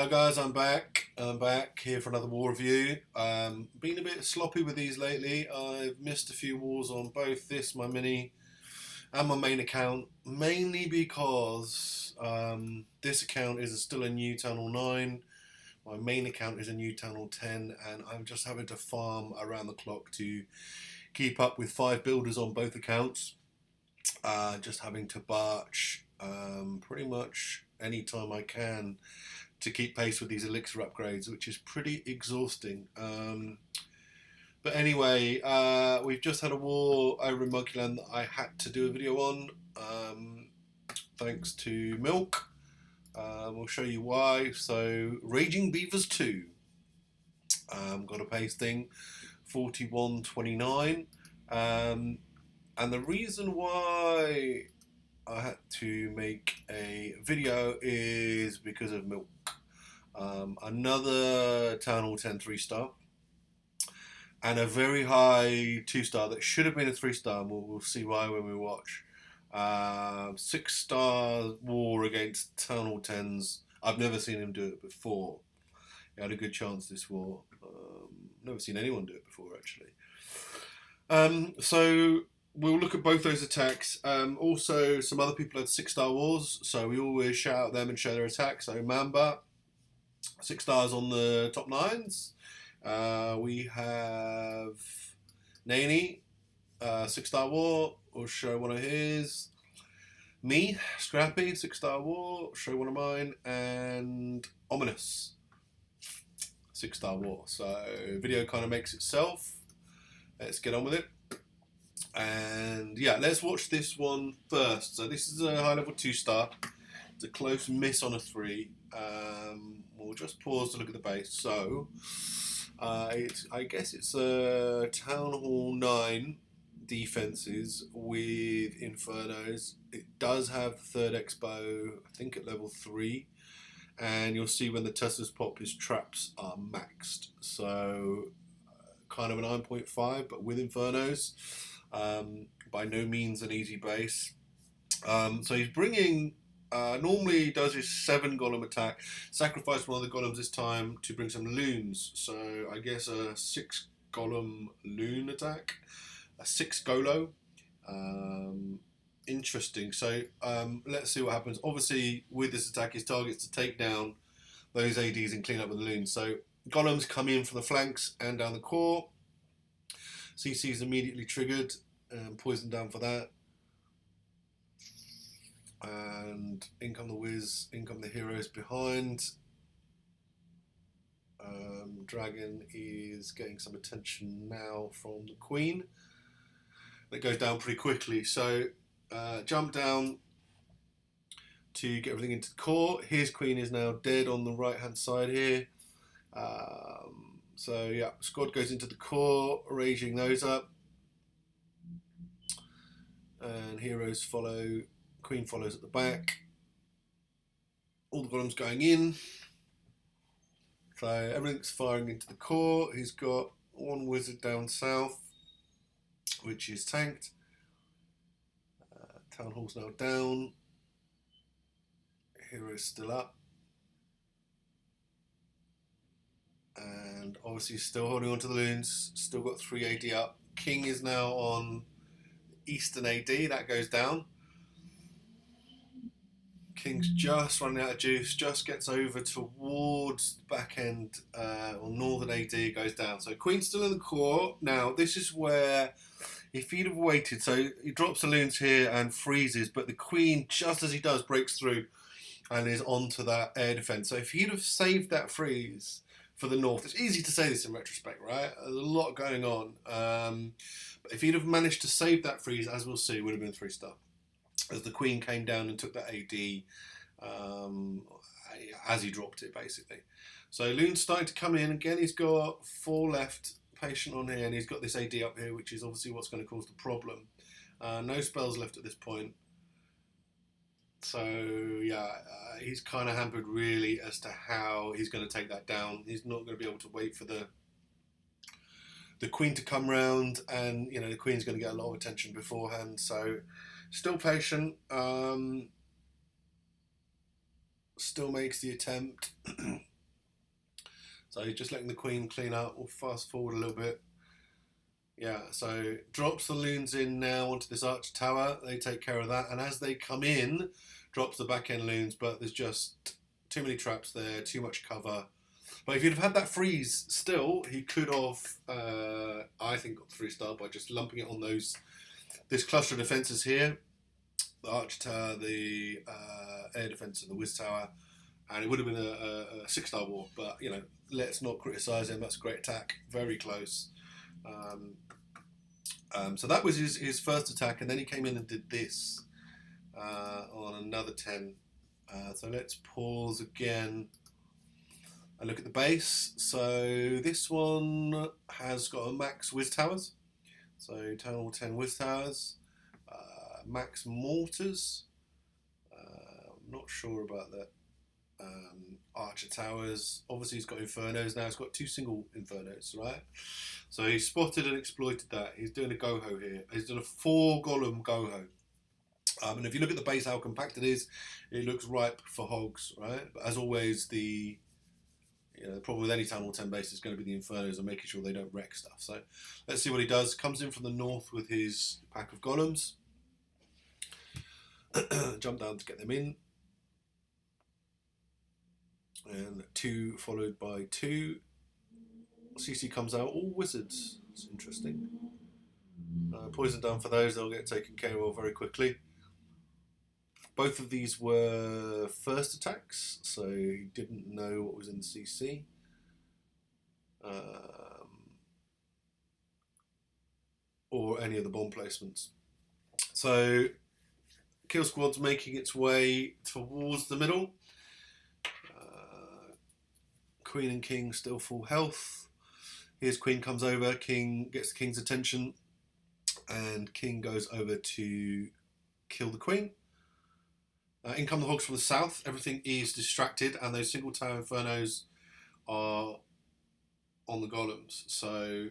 Guys, I'm back. I'm back here for another war review. Been a bit sloppy with these lately. I've missed a few wars on both this, my mini, and my main account, mainly because this account is still a new Town Hall 9. My main account is a new Town Hall 10, and I'm just having to farm around the clock to keep up with 5 builders on both accounts. Just having to barch pretty much any time I can to keep pace with these elixir upgrades, which is pretty exhausting. But anyway, we've just had a war over in Monkeyland that I had to do a video on, thanks to Milk. We'll show you why. So, Raging Beavers 2. Got a pace thing, 41.29. And the reason why I had to make a video is because of Milk. Another Town Hall 10 3-star and a very high 2-star that should have been a 3-star, and we'll see why when we watch. 6-star war against Town Hall 10s. I've never seen him do it before. He had a good chance this war. Never seen anyone do it before, actually. So we'll look at both those attacks. Also, some other people had 6-star wars, so we always shout out them and show their attacks. So Mamba, 6 stars on the top 9s. We have Naney, 6-star war. We'll show one of his. Me, Scrappy, 6-star war. Show one of mine. And Ominous, 6-star war. So video kind of makes itself. Let's get on with it. And yeah, let's watch this one first. So this is a high level 2-star. It's a close miss on a 3. We'll just pause to look at the base. So I guess it's a Town Hall 9 defenses with Infernos. It does have the 3rd Expo, I think at level 3. And you'll see when the Teslas pop, his traps are maxed. So kind of a 9.5, but with Infernos. By no means an easy base. So he's bringing, normally he does his 7 golem attack, sacrifice one of the golems this time to bring some loons. So I guess a 6 golem loon attack, a 6 golo. Interesting. So let's see what happens. Obviously with this attack his target is to take down those ADs and clean up with the loons. So golems come in from the flanks and down the core. CC is immediately triggered and poisoned down for that. And in come the whiz, in come the heroes behind. Dragon is getting some attention now from the Queen. That goes down pretty quickly. So jump down to get everything into the core. His Queen is now dead on the right hand side here. So yeah, squad goes into the core, raging those up. And heroes follow, Queen follows at the back. All the golems going in. So everything's firing into the core. He's got one wizard down south, which is tanked. Town Hall's now down. Heroes still up. And obviously still holding on to the loons, still got 3 AD up. King is now on Eastern AD, that goes down. King's just running out of juice, just gets over towards the back end, or Northern AD goes down. So Queen's still in the core. Now this is where, if he'd have waited, so he drops the loons here and freezes, but the Queen, just as he does, breaks through and is onto that air defense. So if he'd have saved that freeze for the north, it's easy to say this in retrospect, right? There's a lot going on. But if he'd have managed to save that freeze, as we'll see, it would have been a 3-star. As the Queen came down and took that AD as he dropped it, basically. So Loon's starting to come in. Again, he's got 4 left, patient on here, and he's got this AD up here, which is obviously what's going to cause the problem. No spells left at this point. So yeah, he's kind of hampered really as to how he's going to take that down. He's not going to be able to wait for the Queen to come round, and you know the Queen's going to get a lot of attention beforehand. So still patient, still makes the attempt. So he's just letting the queen clean up. We'll fast forward a little bit. Yeah, so drops the loons in now onto this archer tower. They take care of that, and as they come in, drops the back end loons. But there's just too many traps there, too much cover. But if you'd have had that freeze still, he could have, I think, got 3-star by just lumping it on this cluster of defences here. The archer tower, the air defence and the whiz tower. And it would have been a 6-star war. But, you know, let's not criticise him. That's a great attack. Very close. So that was his first attack. And then he came in and did this on another 10. So let's pause again. And look at the base. So this one has got a max whiz towers. So Town Hall 10 whiz towers. Max mortars. I'm not sure about that. Archer towers. Obviously he's got infernos now. He's got 2 single infernos, right? So he spotted and exploited that. He's doing a goho here. He's done a 4 golem goho. And if you look at the base, how compact it is, it looks ripe for hogs, right? But as always, the problem with any Town Hall 10 base is going to be the infernos and making sure they don't wreck stuff. So let's see what he does. Comes in from the north with his pack of golems. Jump down to get them in. And 2 followed by 2. CC comes out, all wizards. It's interesting. Poison down for those, they'll get taken care of very quickly. Both of these were first attacks, so he didn't know what was in the CC. Or any of the bomb placements. So Kill Squad's making its way towards the middle. Queen and King still full health. Here's Queen comes over, King gets the King's attention, and King goes over to kill the Queen. In come the hogs from the south. Everything is distracted, and those single tower infernos are on the golems. So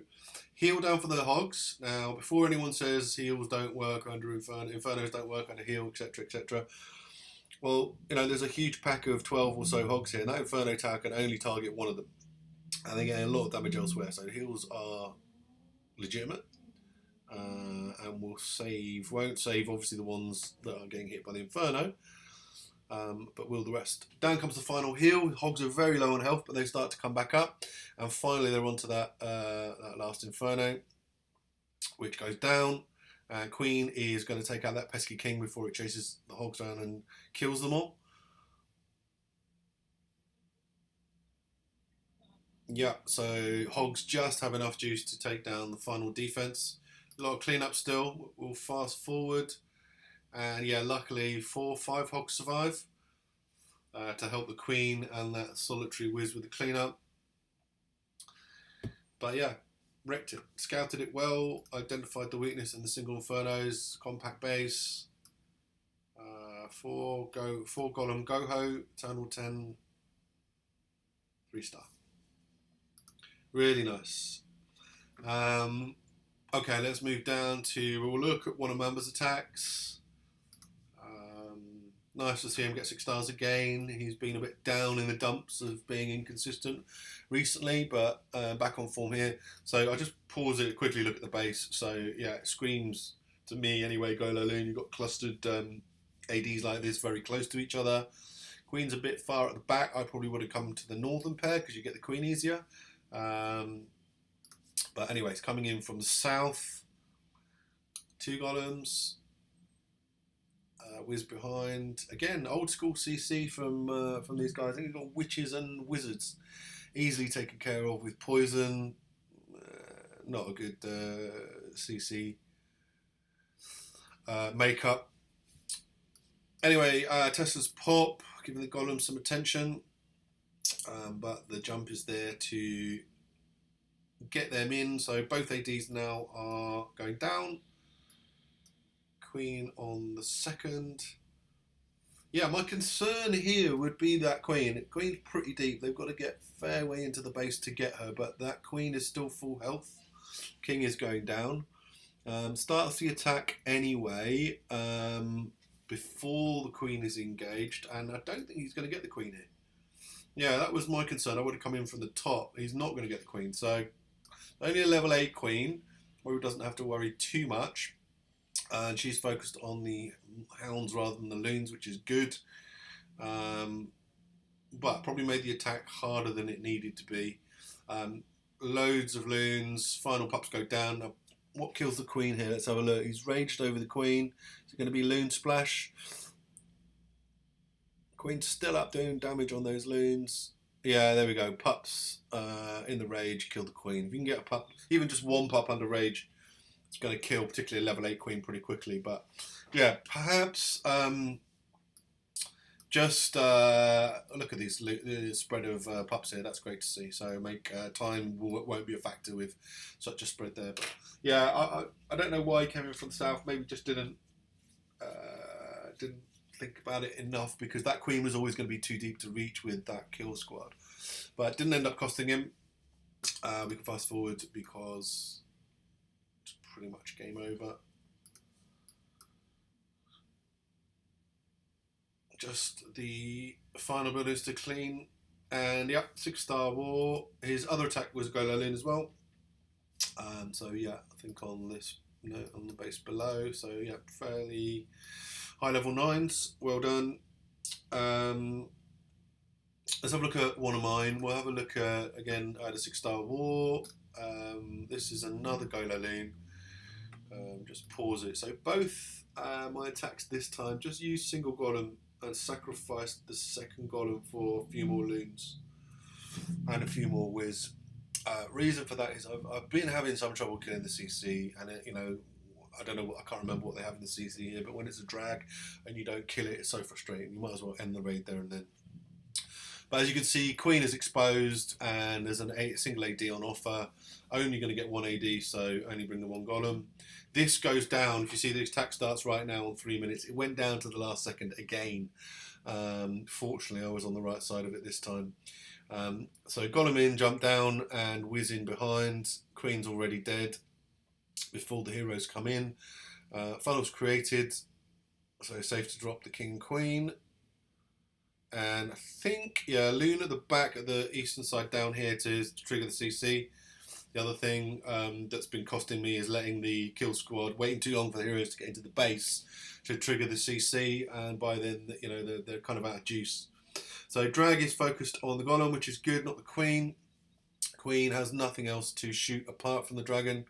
heal down for the hogs. Now, before anyone says heals don't work under infernos don't work under heal, etc., etc. Well, there's a huge pack of 12 or so hogs here, and that inferno tower can only target one of them, and they get a lot of damage elsewhere. So heals are legitimate, and won't save obviously the ones that are getting hit by the inferno. But will the rest. Down comes the final heal. Hogs are very low on health, but they start to come back up, and finally they're onto that last inferno, which goes down, and Queen is going to take out that pesky King before it chases the hogs down and kills them all. Yeah, so hogs just have enough juice to take down the final defense. A lot of cleanup still. We'll fast forward. And yeah, luckily 4 or 5 hogs survive to help the Queen and that solitary whiz with the cleanup. But yeah, wrecked it. Scouted it well, identified the weakness in the single infernos, compact base. 4 golem goho, Town Hall 10, 3-star. Really nice. Okay, let's move down to, we'll look at one of Mamba's attacks. Nice to see him get 6 stars again. He's been a bit down in the dumps of being inconsistent recently, but back on form here. So I'll just pause it, quickly look at the base. So yeah, it screams to me anyway, GoLaLoon. You've got clustered ADs like this very close to each other. Queen's a bit far at the back. I probably would have come to the northern pair because you get the Queen easier. But anyways, coming in from the south, 2 golems. Whiz behind. Again, old school CC from these guys. I think you've got witches and wizards easily taken care of with poison. Not a good CC makeup. Anyway, Tesla's pop, giving the golem some attention, but the jump is there to get them in. So both ADs now are going down. Queen on the second. Yeah, my concern here would be that Queen. Queen's pretty deep. They've got to get fair way into the base to get her, but that Queen is still full health. King is going down. Starts the attack anyway before the Queen is engaged, and I don't think he's going to get the Queen here. Yeah, that was my concern. I would have come in from the top. He's not going to get the queen. So only a level 8 queen, who doesn't have to worry too much. And she's focused on the hounds rather than the loons, which is good. But probably made the attack harder than it needed to be. Loads of loons. Final pups go down. Now, what kills the queen here? Let's have a look. He's raged over the queen. Is it going to be loon splash? Queen's still up doing damage on those loons. Yeah, there we go. Pups in the rage kill the queen. If you can get a pup, even just one pup under rage, it's going to kill particularly a level 8 queen pretty quickly. But yeah, perhaps just look at these spread of pups here. That's great to see. So make time won't be a factor with such a spread there. But yeah, I don't know why he came in from the south. Maybe just didn't think about it enough, because that queen was always going to be too deep to reach with that kill squad. But it didn't end up costing him. We can fast forward because it's pretty much game over. Just the final buildings to clean. And yeah, 6-star war. His other attack was GoLaLoon as well. So yeah, I think on this note on the base below. So yeah, fairly high level 9s. Well done. Let's have a look at one of mine. We'll have a look at, again, I had a 6-star war. This is another GoLaLoon. Just pause it. So both my attacks this time just used single golem and sacrificed the second golem for a few more loons and a few more whiz. Reason for that is I've been having some trouble killing the CC, and it, I don't know, I can't remember what they have in the CC here, but when it's a drag and you don't kill it, it's so frustrating. You might as well end the raid there and then. But as you can see, queen is exposed and there's a single AD on offer. Only going to get 1 AD, so only bring the 1 golem. This goes down. If you see the attack starts right now on 3 minutes, it went down to the last second again. Fortunately, I was on the right side of it this time. So golem in, jump down, and whiz in behind. Queen's already dead before the heroes come in. Funnel's created, so safe to drop the king and queen. And I think, yeah, loon at the back at the eastern side down here to trigger the CC. The other thing that's been costing me is letting the kill squad, waiting too long for the heroes to get into the base to trigger the CC, and by then, they're kind of out of juice. So drag is focused on the golem, which is good, not the queen. Queen has nothing else to shoot apart from the dragon.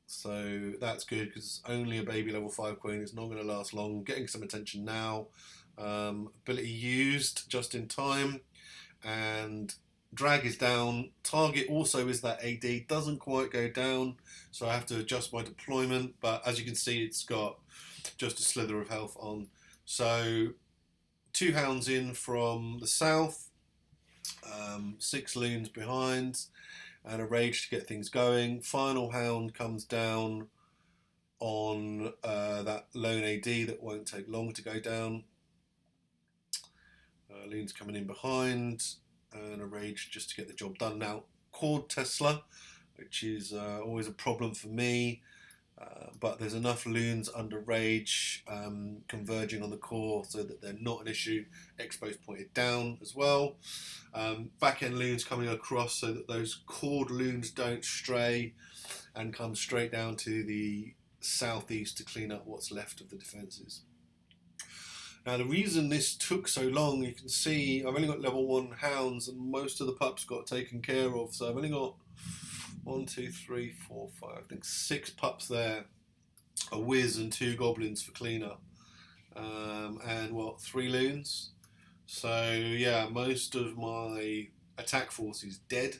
So that's good, because it's only a baby level 5 queen. It's not going to last long. Getting some attention now. Ability used just in time, and drag is down. Target also is that AD, doesn't quite go down, so I have to adjust my deployment, but as you can see, it's got just a slither of health on. So 2 hounds in from the south, 6 loons behind, and a rage to get things going. Final hound comes down on that lone AD that won't take long to go down. Loon's coming in behind, and a rage just to get the job done. Now, Cord Tesla, which is always a problem for me, but there's enough loons under rage converging on the core so that they're not an issue. Expos pointed down as well. Back end loons coming across so that those cord loons don't stray and come straight down to the southeast to clean up what's left of the defences. Now, the reason this took so long, you can see I've only got level 1 hounds and most of the pups got taken care of. So I've only got 1, 2, 3, 4, 5, I think 6 pups there, a whiz and 2 goblins for cleanup, and 3 loons. So yeah, most of my attack force is dead,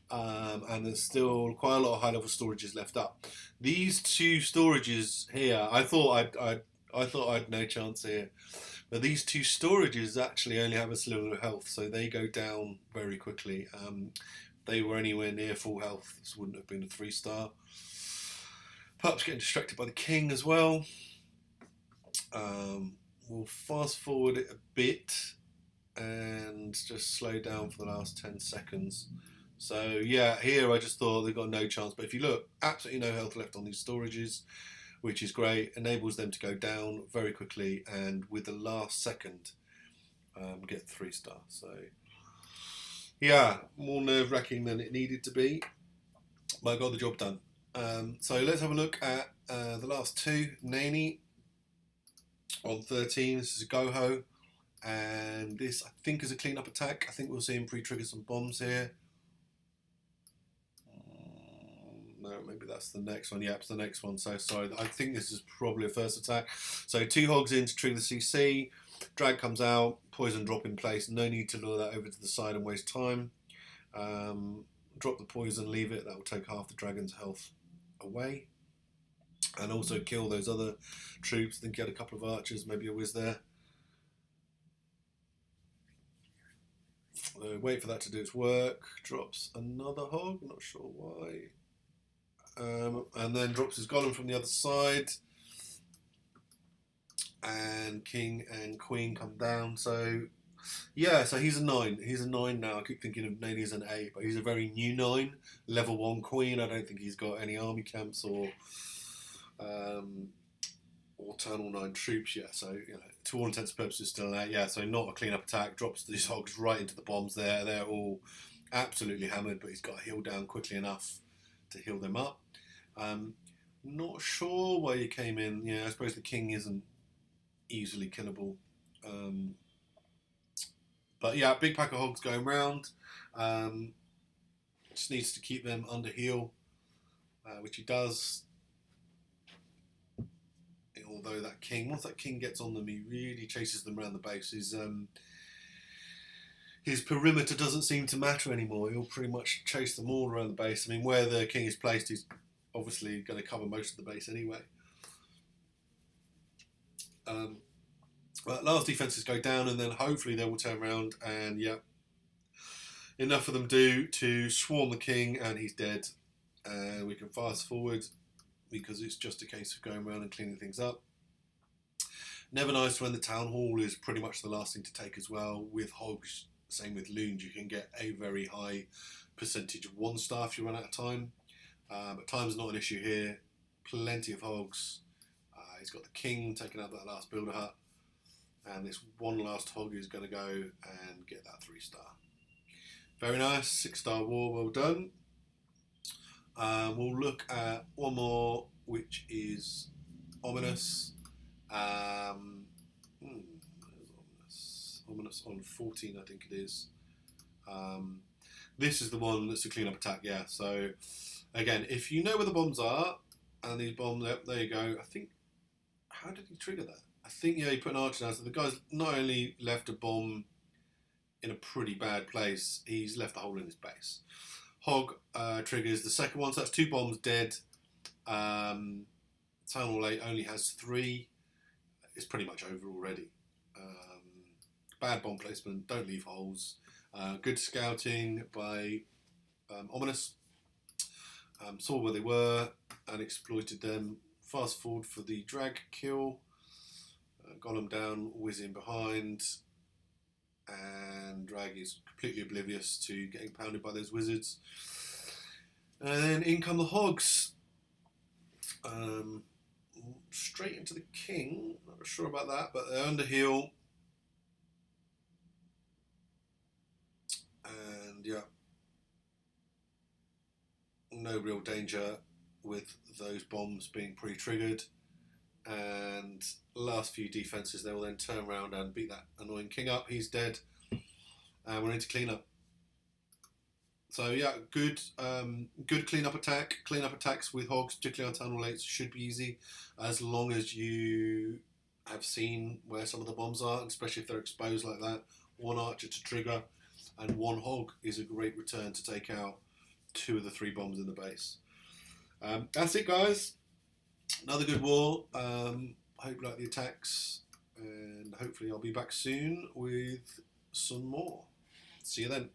and there's still quite a lot of high level storages left up. These 2 storages here, I thought I'd no chance here, but these 2 storages actually only have a sliver of health, so they go down very quickly. They were anywhere near full health, this wouldn't have been a 3-star. Pups getting distracted by the king as well. We'll fast forward it a bit and just slow down for the last 10 seconds. So yeah, here I just thought they've got no chance, but if you look, absolutely no health left on these storages, which is great, enables them to go down very quickly, and with the last second, get 3-star. So yeah, more nerve-wracking than it needed to be, but I got the job done. So let's have a look at the last two. Nani on 13. This is Goho, and this I think is a clean-up attack. I think we'll see him pre-trigger some bombs here. No, maybe that's the next one. Yeah, it's the next one. So sorry, I think this is probably a first attack. So 2 hogs in to trigger the CC. Drag comes out, poison drop in place. No need to lure that over to the side and waste time. Drop the poison, leave it. That will take half the dragon's health away. And also kill those other troops. Then get a couple of archers, maybe a whiz there. Wait for that to do its work. Drops another hog, not sure why. And then drops his golem from the other side. And king and queen come down. So yeah, so he's a 9. He's a 9 now. I keep thinking of Nani as an 8, but he's a very new 9. Level 1 queen. I don't think he's got any army camps or Eternal 9 troops yet. So you know, to all intents and purposes, still an 8. Yeah, so not a clean-up attack. Drops these hogs right into the bombs there. They're all absolutely hammered, but he's got to heal down quickly enough to heal them up. Not sure why he came in. Yeah, I suppose the king isn't easily killable. But yeah, big pack of hogs going round. Just needs to keep them under heal, which he does. Although that king, once that king gets on them, he really chases them around the base. His perimeter doesn't seem to matter anymore. He'll pretty much chase them all around the base. I mean, where the king is placed, he's obviously going to cover most of the base anyway. But last defenses go down, and then hopefully they will turn around, and yeah, enough of them do to swarm the king, and he's dead. And we can fast forward because it's just a case of going around and cleaning things up. Never nice when the town hall is pretty much the last thing to take as well. With hogs, same with loons, you can get a very high percentage of 1-star if you run out of time. But time's not an issue here. Plenty of hogs. He's got the king taking out that last builder hut. And this one last hog is going to go and get that 3-star. Very nice, 6-star war, well done. We'll look at one more, which is ominous. Ominous on 14, I think it is. This is the one that's a clean-up attack, yeah. So again, if you know where the bombs are, and these bombs, yep, there you go. I think, how did he trigger that? I think, yeah, he put an archer down. So the guy's not only left a bomb in a pretty bad place, he's left a hole in his base. Hog triggers the second one, so that's 2 bombs dead. Town Hall 8 only has 3. It's pretty much over already. Bad bomb placement, don't leave holes. Good scouting by Ominous. Saw where they were and exploited them. Fast forward for the drag kill. Golem down, whizzing behind, and drag is completely oblivious to getting pounded by those wizards. And then in come the hogs. Straight into the king. Not sure about that, but they're under heal. And yeah, no real danger with those bombs being pre-triggered. And last few defenses, they will then turn around and beat that annoying king up. He's dead, and we're into cleanup. So yeah, good cleanup attack. Cleanup attacks with hogs, particularly on Town Hall 8, should be easy, as long as you have seen where some of the bombs are, especially if they're exposed like that. 1 archer to trigger, and 1 hog is a great return to take out 2 of the 3 bombs in the base. That's it, guys. Another good war. Hope you like the attacks, and hopefully I'll be back soon with some more. See you then.